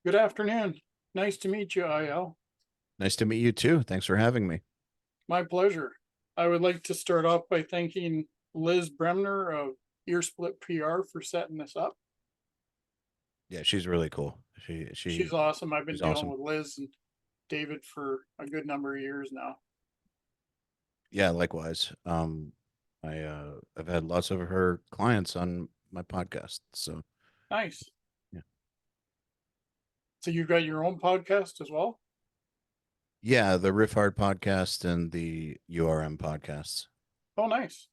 Good afternoon. Nice to meet you, Eyal. Nice to meet you too. Thanks for having me. My pleasure. I would like to start off by thanking Liz Bremner of Earsplit PR for setting this up. Yeah, she's really cool. She's awesome. I've been She's dealing awesome. with Liz and David for a good number of years now. Yeah, likewise. I've had lots of her clients on my podcast. So Nice. yeah. So you've got your own podcast as well? Yeah, the Riff Hard podcast and the URM podcasts. Oh, nice.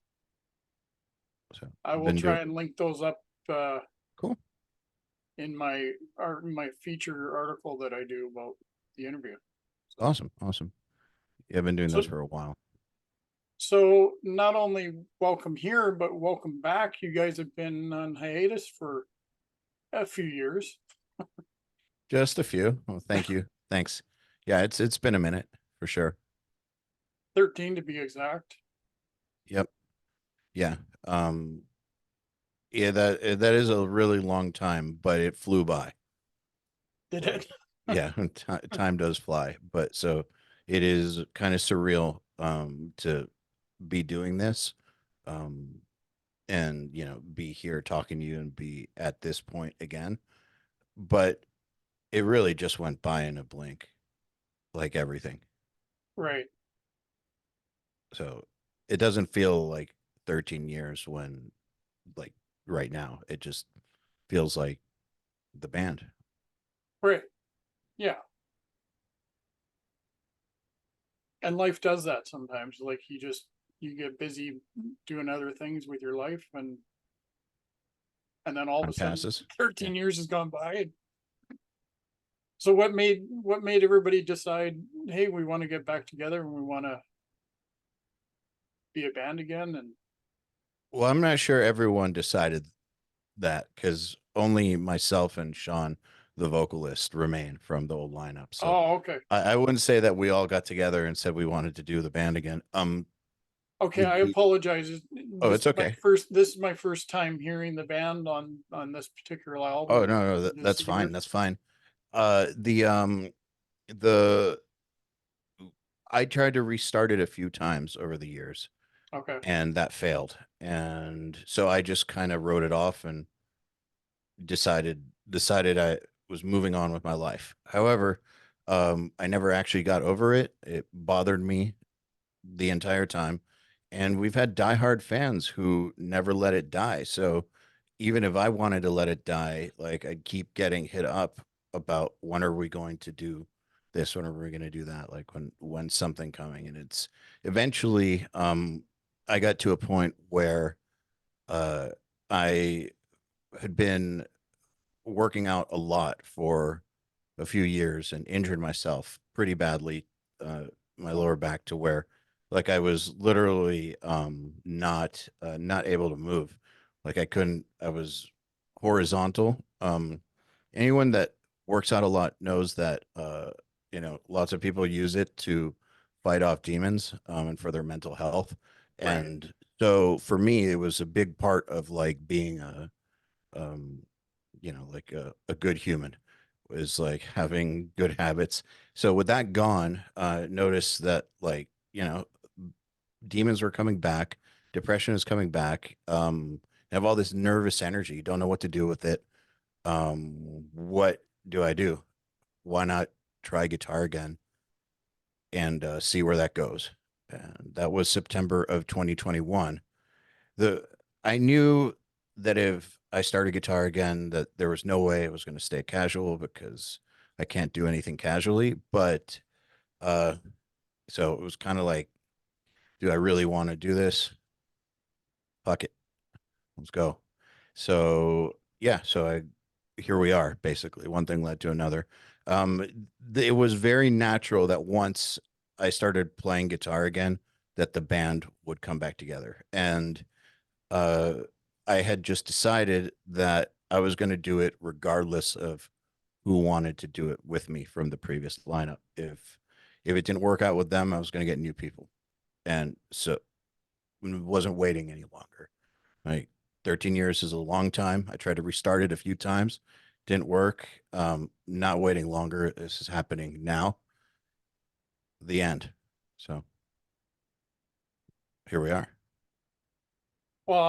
So I I've will been try doing and link those up cool. in my feature article that I do about the interview. Awesome. Awesome. Yeah, I've been doing So those for a while. So not only welcome here, but welcome back. You guys have been on hiatus for a few years. Just a few. Well, thank you. Thanks. Yeah, it's been a minute for sure. 13 to be exact. Yep. Yeah. Yeah, that is a really long time, but it flew by. Did Like, it? yeah, time does fly, but so it is kind of surreal to be doing this um and be here talking to you and be at this point again. But it really just went by in a blink, like everything. Right. So it doesn't feel like 13 years when, like, right now it just feels like the band. Right. Yeah. And life does that sometimes. Like you get busy doing other things with your life and then all of a Time sudden passes. Yeah. 13 years has gone by. So what made everybody decide, hey, we want to get back together and we want to be a band again? And Well, I'm not sure everyone decided that because only myself and Sean, the vocalist, remain from the old lineup. So oh, okay. I wouldn't say that we all got together and said we wanted to do the band again. Okay, We, I we apologize. oh, it's okay. This is my first time hearing the band on this particular Oh, album, no, no, that's fine. Deceivers. That's fine. The I tried to restart it a few times over the years, Okay. and that failed. And so I just kind of wrote it off and decided I was moving on with my life. However, I never actually got over it. It bothered me the entire time. And we've had diehard fans who never let it die. So even if I wanted to let it die, like, I'd keep getting hit up about when are we going to do this, when are we going to do that, like when something coming. And it's eventually I got to a point where uh I had been working out a lot for a few years and injured myself pretty badly, uh, my lower back, to where, like, I was literally not able to move. Like, I couldn't. I was horizontal. Anyone that works out a lot knows that lots of people use it to fight off demons and for their mental health. Right. And so for me, it was a big part of, like, being a um like a good human, was like having good habits. So with that gone, notice that, like, demons were coming back, depression is coming back. I have all this nervous energy, don't know what to do with it. What do I do? Why not try guitar again and see where that goes? And that was September of 2021. The I knew that if I started guitar again, that there was no way it was going to stay casual, because I can't do anything casually. But uh, so it was kind of like, do I really want to do this? Fuck it, let's go. So yeah, so I here we are. Basically, one thing led to another. It was very natural that once I started playing guitar again, that the band would come back together. And uh, I had just decided that I was going to do it regardless of who wanted to do it with me from the previous lineup. If it didn't work out with them, I was going to get new people, and so wasn't waiting any longer. Like, 13 years is a long time. I tried to restart it a few times, didn't work. Not waiting longer. This is happening now. The end. So here we are. Well,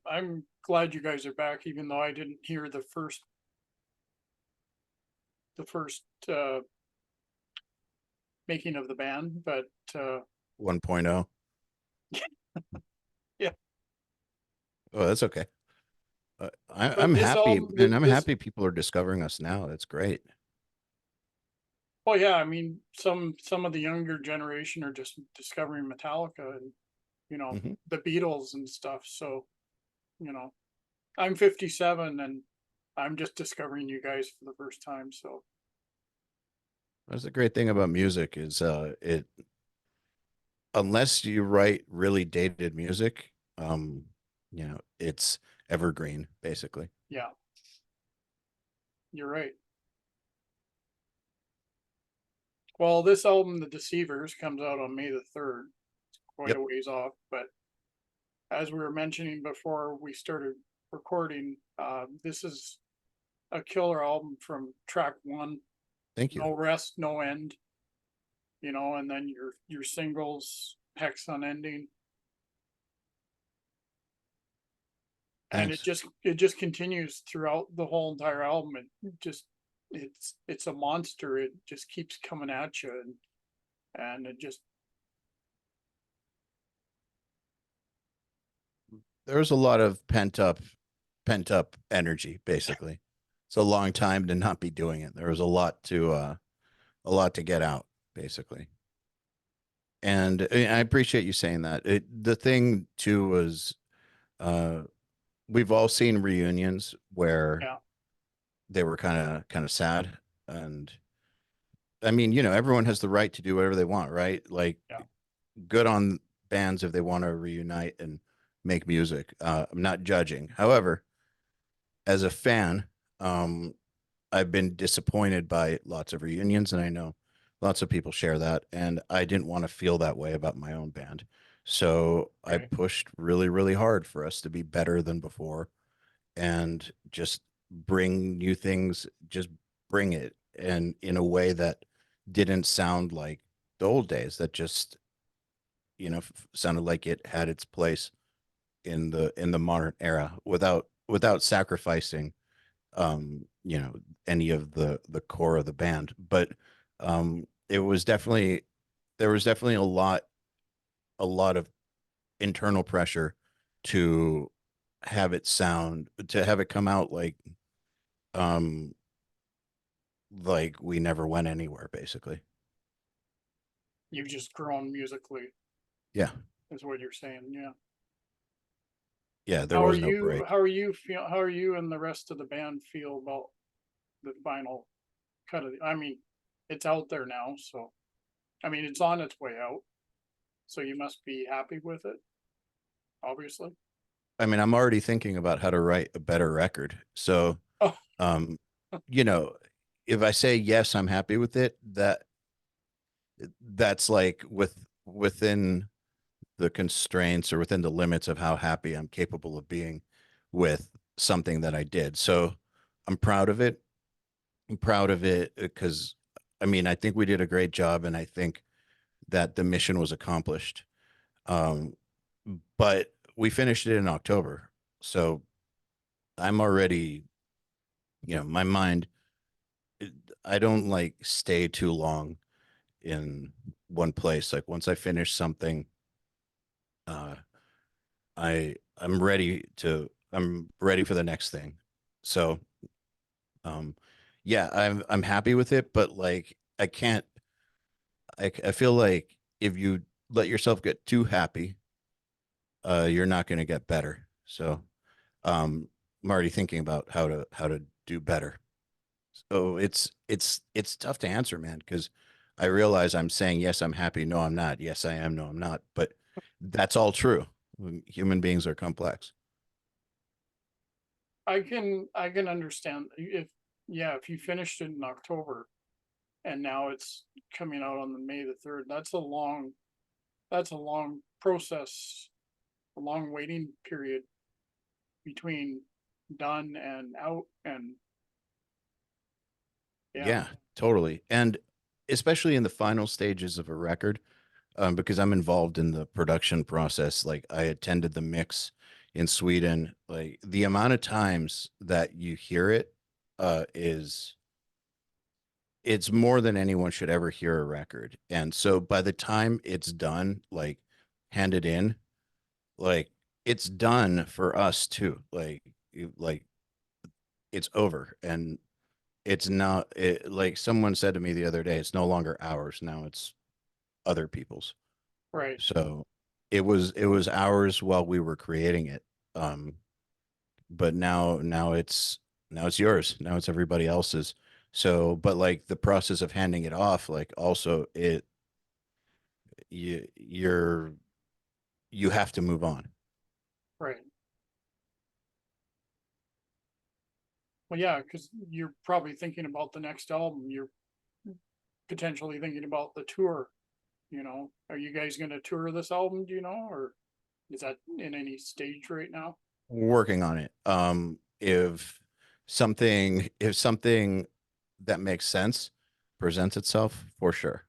I'm glad you guys are back, even though I didn't hear the first making of the band, but 1.0. yeah. Oh, that's okay. I'm But this happy, album, and I'm this happy people are discovering us now. That's great. well, yeah, I mean, some of the younger generation are just discovering Metallica and Hmm. the Beatles and stuff. So you know, I'm 57 and I'm just discovering you guys for the first time. So That's the great thing about music is it unless you write really dated music, it's evergreen basically. yeah, you're right. Well, this album, The Deceivers, comes out on May the 3rd. It's quite Yep. a ways off, but as we were mentioning before we started recording, this is a killer album from track one. Thank you. No rest, no end. And then your singles, Hex Unending, and Thanks. it just continues throughout the whole entire album. It just it's a monster. It just keeps coming at you, and it just There was a lot of pent up energy basically. It's a long time to not be doing it. There was a lot to get out basically. And I appreciate you saying that. The thing too was uh we've all seen reunions where yeah, they were kind of sad. And I mean, everyone has the right to do whatever they want, right? Like, yeah. good on bands if they want to reunite and make music. I'm not judging. However, as a fan, um, I've been disappointed by lots of reunions, and I know lots of people share that. And I didn't want to feel that way about my own band. So I Okay. pushed really, really hard for us to be better than before and just bring new things, just bring it, and in a way that didn't sound like the old days, that just, sounded like it had its place in the modern era without sacrificing any of the core of the band. But it was definitely there was definitely a lot of internal pressure to have it come out um like we never went anywhere basically. You've just grown musically, Yeah. is what you're saying. Yeah. Yeah, there was no break. How are you and the rest of the band feel about the final cut of I mean, it's out there now, so I mean it's on its way out. So you must be happy with it, obviously. I mean, I'm already thinking about how to write a better record. So Oh, um you know if I say yes, I'm happy with it, that's like within the constraints or within the limits of how happy I'm capable of being with something that I did. So I'm proud of it. I'm proud of it because I mean, I think we did a great job, and I think that the mission was accomplished. Um, but we finished it in October. So I'm already, my mind, I don't like stay too long in one place. Like, once I finish something, uh, I'm ready for the next thing. So um yeah, I'm happy with it, but like I can't I feel like if you let yourself get too happy, you're not going to get better. So I'm already thinking about how to do better. So it's tough to answer, man, because I realize I'm saying yes, I'm happy, no, I'm not. Yes, I am, no, I'm not. But that's all true. Human beings are complex. I can understand if yeah, if you finished it in October and now it's coming out on the May the 3rd, that's a long process, a long waiting period between done and out, and Yeah, totally. And especially in the final stages of a record, because I'm involved in the production process. Like I attended the mix in Sweden. Like the amount of times that you hear it is it's more than anyone should ever hear a record. And so by the time it's done, like handed in, like it's done for us too. Like it's over and it's not like someone said to me the other day, it's no longer ours. Now it's other people's. right, So it was ours while we were creating it. Um, but now it's yours. Now it's everybody else's. So, but like the process of handing it off, like also you're you have to move on. right. Well, yeah, because you're probably thinking about the next album. You're potentially thinking about the tour. Are you guys going to tour this album? Do you know, or is that in any stage right now? Working on it. If something that makes sense presents itself, for sure.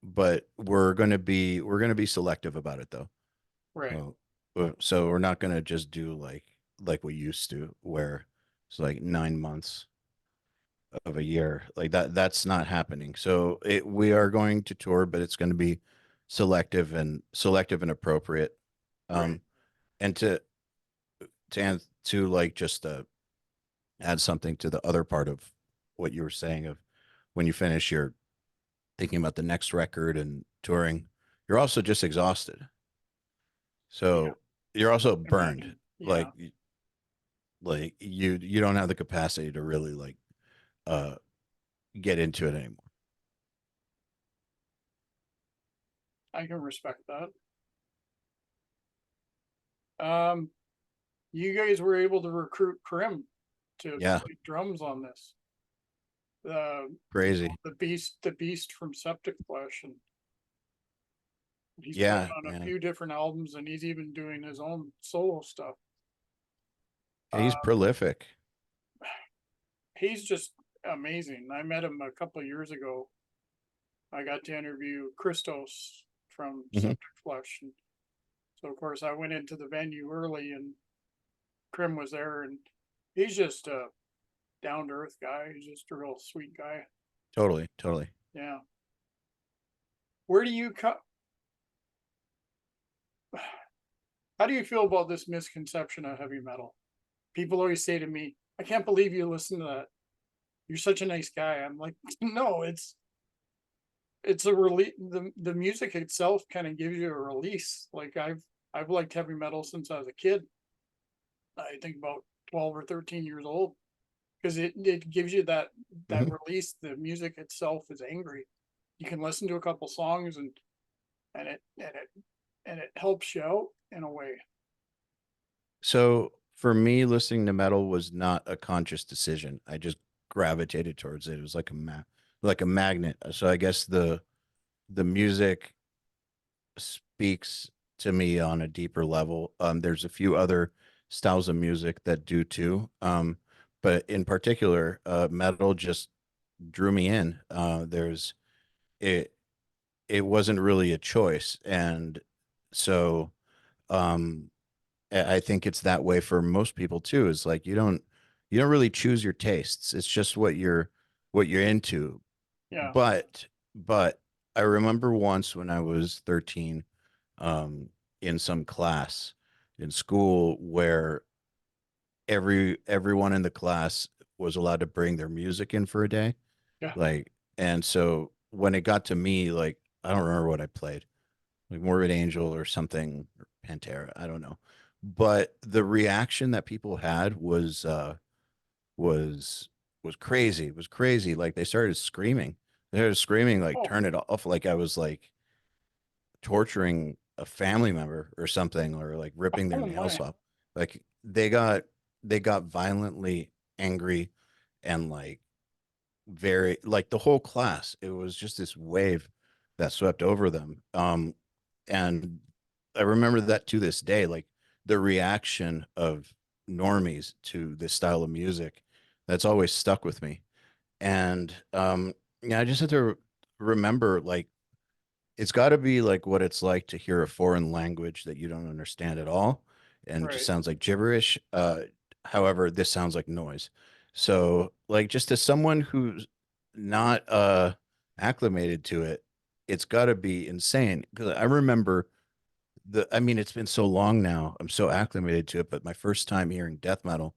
But we're gonna be selective about it though. Right, So we're not gonna just do like we used to, where it's like 9 months of a year. Like that's not happening. So we are going to tour, but it's going to be selective and appropriate. right, Um, and to like just add something to the other part of what you were saying of when you finish, you're thinking about the next record and touring. You're also just exhausted. yeah. So you're also burned. Imagine, yeah. Like you don't have the capacity to really like uh get into it anymore. I can respect that. Um, you guys were able to recruit Krimh to Yeah, play drums on this. crazy. The beast from Septic Flesh, and he's played Yeah, on a man. few different albums, and he's even doing his own solo stuff. Yeah, he's Uh, prolific. he's just amazing. I met him a couple of years ago. I got to interview Christos from Mhm. Septic Flesh, and so of course I went into the venue early, and Krimh was there, and he's just a down to earth guy. He's just a real sweet guy. Totally, totally. Yeah. Where do you cut? How do you feel about this misconception of heavy metal? People always say to me, "I can't believe you listen to that. You're such a nice guy." I'm like, no, it's a release. The music itself kind of gives you a release. Like I've liked heavy metal since I was a kid. I think about 12 or 13 years old, because it gives you that Mhm. release. The music itself is angry. You can listen to a couple songs, and it helps you out in a way. So for me, listening to metal was not a conscious decision. I just gravitated towards it. It was like a magnet. So I guess the music speaks to me on a deeper level. There's a few other styles of music that do too. But in particular, metal just drew me in. It it wasn't really a choice, and so um I think it's that way for most people too. Is like you don't really choose your tastes. It's just what you're into. Yeah. But I remember once when I was 13, um, in some class in school where everyone in the class was allowed to bring their music in for a day. Yeah. Like, and so when it got to me, like I don't remember what I played, like Morbid Angel or something, or Pantera, I don't know. But the reaction that people had was was crazy. It was crazy. Like they started screaming. They started screaming, like Oh, turn it off, like I was like torturing a family member or something, or like ripping their oh nails my. off. Like they got violently angry and like very like the whole class. It was just this wave that swept over them. And I remember that to this day, like the reaction of normies to this style of music That's always stuck with me. And yeah, I just have to remember, like, it's got to be like what it's like to hear a foreign language that you don't understand at all and just Right, sounds like gibberish. However, this sounds like noise. So, like, just as someone who's not acclimated to it, it's got to be insane. Because I remember I mean, it's been so long now. I'm so acclimated to it, but my first time hearing death metal,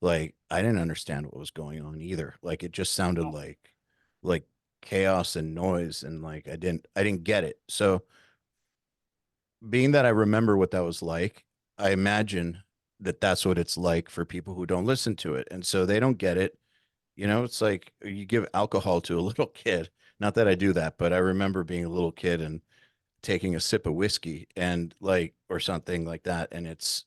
like, I didn't understand what was going on either. Like, it just sounded no, like chaos and noise, and like I didn't get it. So, being that I remember what that was like, I imagine that that's what it's like for people who don't listen to it, and so they don't get it. You know, it's like you give alcohol to a little kid. Not that I do that, but I remember being a little kid and taking a sip of whiskey and like, or something like that, and it's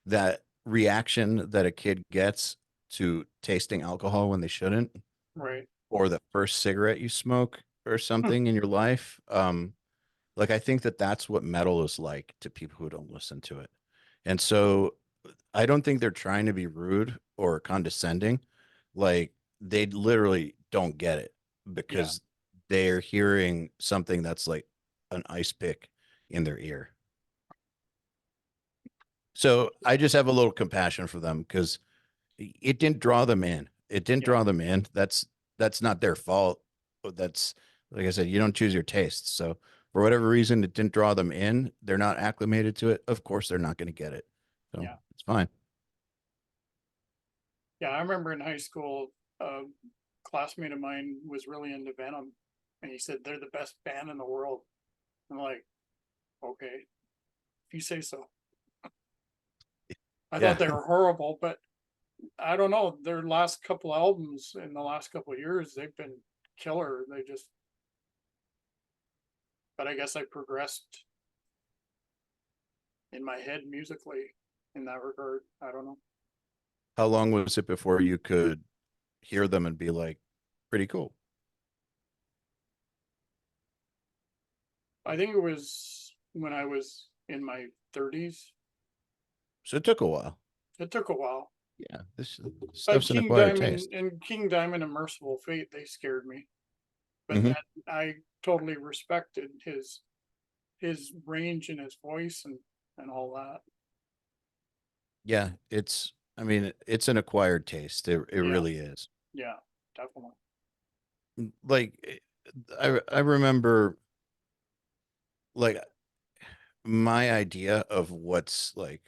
that reaction that a kid gets to tasting alcohol when they shouldn't, right. or the first cigarette you smoke or something in your life. Like, I think that that's what metal is like to people who don't listen to it. And so I don't think they're trying to be rude or condescending. Like, they literally don't get it Yeah, because they're hearing something that's like an ice pick in their ear. So I just have a little compassion for them because it didn't draw them in. It didn't yeah, draw them in. That's not their fault. That's, like I said, you don't choose your tastes. So for whatever reason, it didn't draw them in. They're not acclimated to it. Of course, they're not going to get it. So yeah, it's fine. yeah. I remember in high school, a classmate of mine was really into Venom, and he said they're the best band in the world. I'm like, okay, if you say so. I thought Yeah. they were horrible, but I don't know. Their last couple albums in the last couple of years, they've been killer. They just, but I guess I progressed in my head musically in that regard. I don't know. How long was it before you could hear them and be like, pretty cool? I think it was when I was in my 30s. So it took a while. It took a while. Yeah. This Like stuff's an acquired taste. King Diamond and Merciful Fate, they scared me. But Hmm. then I totally respected his range and his voice and all that. Yeah. I mean, it's an acquired taste. It Yeah, really is. yeah, definitely. Like, I remember, like, my idea of what's like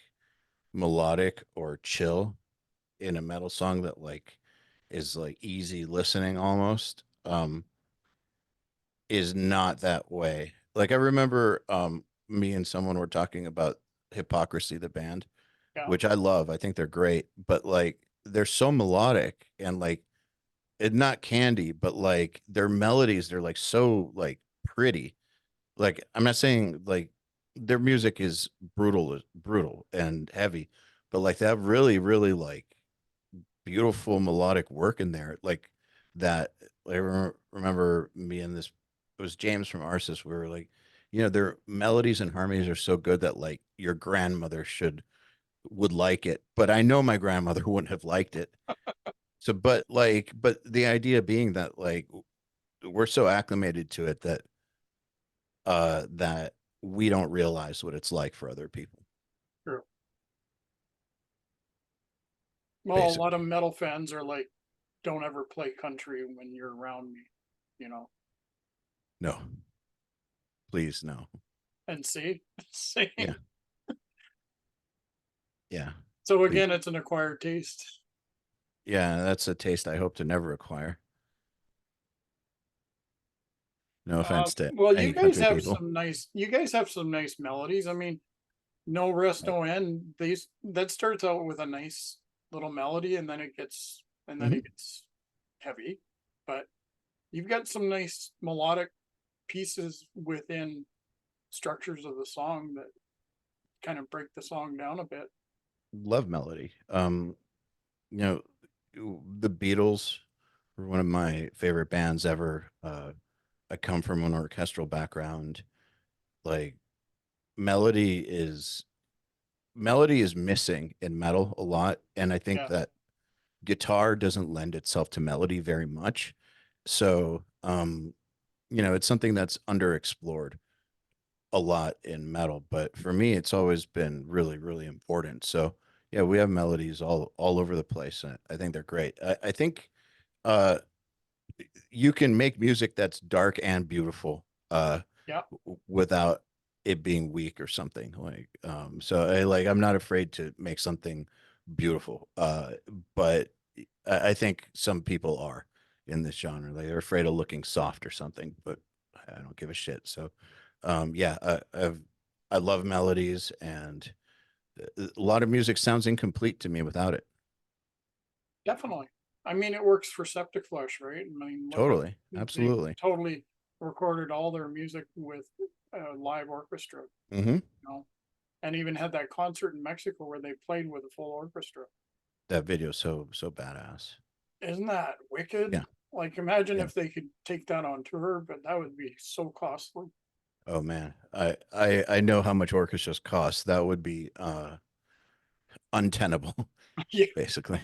melodic or chill in a metal song that like is like easy listening almost, is not that way. Like, I remember me and someone were talking about Hypocrisy, the band, Yeah, which I love. I think they're great, but like they're so melodic and like it not candy, but like their melodies, they're like so like pretty. Like, I'm not saying like their music is brutal and heavy, but like they have really, really like beautiful melodic work in there. Like that, I remember me and this, it was James from Arsis. We were like, their melodies and harmonies are so good that like your grandmother would like it, but I know my grandmother wouldn't have liked it. So, but the idea being that like we're so acclimated to it that we don't realize what it's like for other people, true. Well, a lot of basically. metal fans are like, don't ever play country when you're around me, you know. No, please, no. And see, see. Yeah, yeah, So please. again, it's an acquired taste. Yeah, that's a taste I hope to never acquire. No offense to Well, any country people. you guys have some nice melodies. I mean, no rest, Right. no end. These that starts out with a nice little melody, and then Hmm. it gets heavy. But you've got some nice melodic pieces within structures of the song that kind of break the song down a bit. Love melody. You know, the Beatles were one of my favorite bands ever. I come from an orchestral background. Like, melody is melody is missing in metal a lot, and I think Yeah, that guitar doesn't lend itself to melody very much. So, it's something that's underexplored a lot in metal, but for me, it's always been really, really important. So yeah, we have melodies all over the place. And I think they're great. I think uh, you can make music that's dark and beautiful Yeah. without it being weak or something like. So I'm not afraid to make something beautiful. But I think some people are in this genre. Like they're afraid of looking soft or something, but I don't give a shit. So yeah, I love melodies, and a lot of music sounds incomplete to me without it. Definitely. I mean, it works for Septic Flesh, right? I mean, look how Totally, they absolutely. totally recorded all their music with a live orchestra, Hmm. you know, and even had that concert in Mexico where they played with a full orchestra. That video so badass. Isn't that wicked? Yeah, Like, imagine yeah. if they could take that on tour, but that would be so costly. Oh man, I know how much orchestras cost. That would be untenable, Yeah, basically.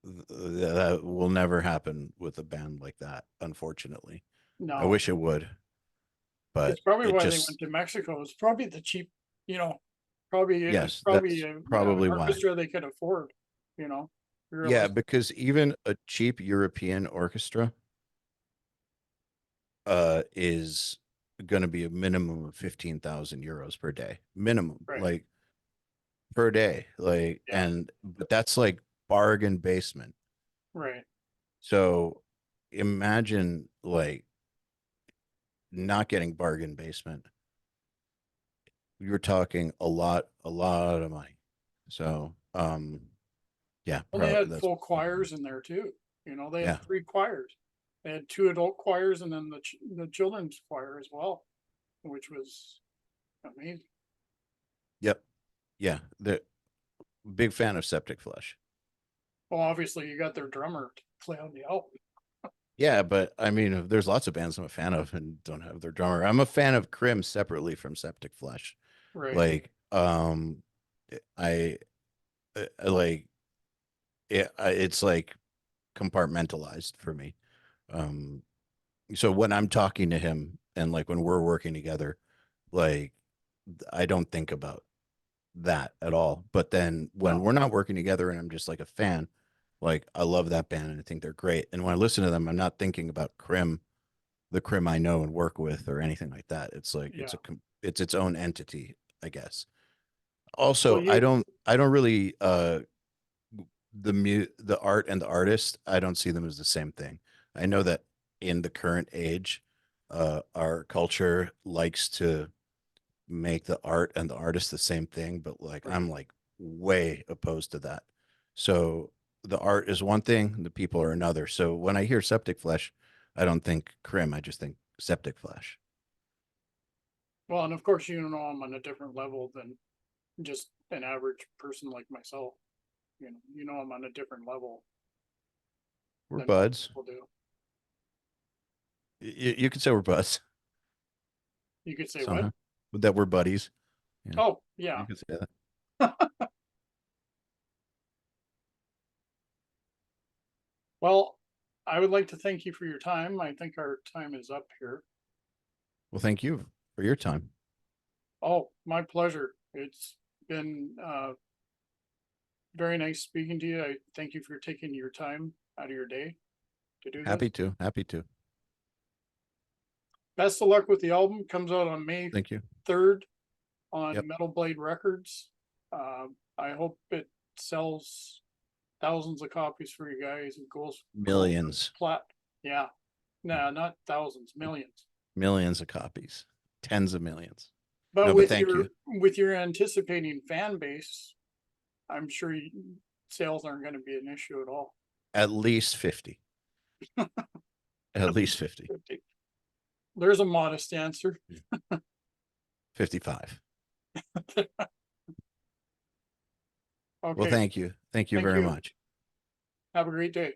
That will never happen with a band like that, unfortunately. I no, wish it would, but it's probably it why they just, went to Mexico. It's probably the cheap, you know, probably it was yes, probably that's an probably why. orchestra they could afford, you know, Yeah, realistic. because even a cheap European orchestra is going to be a minimum of 15,000 euros per day. Minimum, Right. like per day. Like, Yeah. and but that's like bargain basement. Right. So imagine like not getting bargain basement. You're talking a lot of money. So yeah, Well, they had that's full choirs in there too. You know, they had yeah. 3 choirs. They had 2 adult choirs and then the children's choir as well, which was amazing. Yep. Yeah. The big fan of Septic Flesh. Well, obviously you got their drummer to play on the album. Yeah, but I mean, there's lots of bands I'm a fan of and don't have their drummer. I'm a fan of Krimh separately from Septic Flesh. Right. Like, I like it's like compartmentalized for me. Um, so when I'm talking to him and like when we're working together, like I don't think about that at all. But then when No. we're not working together and I'm just like a fan, like I love that band and I think they're great. And when I listen to them, I'm not thinking about Krimh, the Krimh I know and work with or anything like that. It's like Yeah. it's its own entity, I guess. Well, Also, you I don't really the art and the artist, I don't see them as the same thing. I know that in the current age, our culture likes to make the art and the artist the same thing, but like right. I'm like way opposed to that. So the art is one thing, the people are another. So when I hear Septic Flesh, I don't think Krimh, I just think Septic Flesh. Well, and of course you know I'm on a different level than just an average person like myself. You know I'm on a different level We're than most buds. people do. You could say we're buds You could say what? somehow, but that we're buddies. Yeah, Oh, yeah. you could say that. Well, I would like to thank you for your time. I think our time is up here. Well, thank you for your time. Oh, my pleasure. It's been very nice speaking to you. I thank you for taking your time out of your day to do this. Happy to. Happy to. Best of luck with the album. Comes out on May Thank you. 3rd on Yep. Metal Blade Records. I hope it sells thousands of copies for you guys. It goes gold or Millions, plat. Yeah, no, not thousands, millions. millions of copies, tens of millions. But No, but thank you. with your anticipating fan base, I'm sure sales aren't going to be an issue at all. At least 50. At least 50. There's a modest answer. 55. Well, Okay, thank you. Thank you thank very you. much. Have a great day.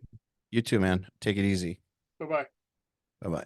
You too, man. Take it easy. Bye bye. Bye bye.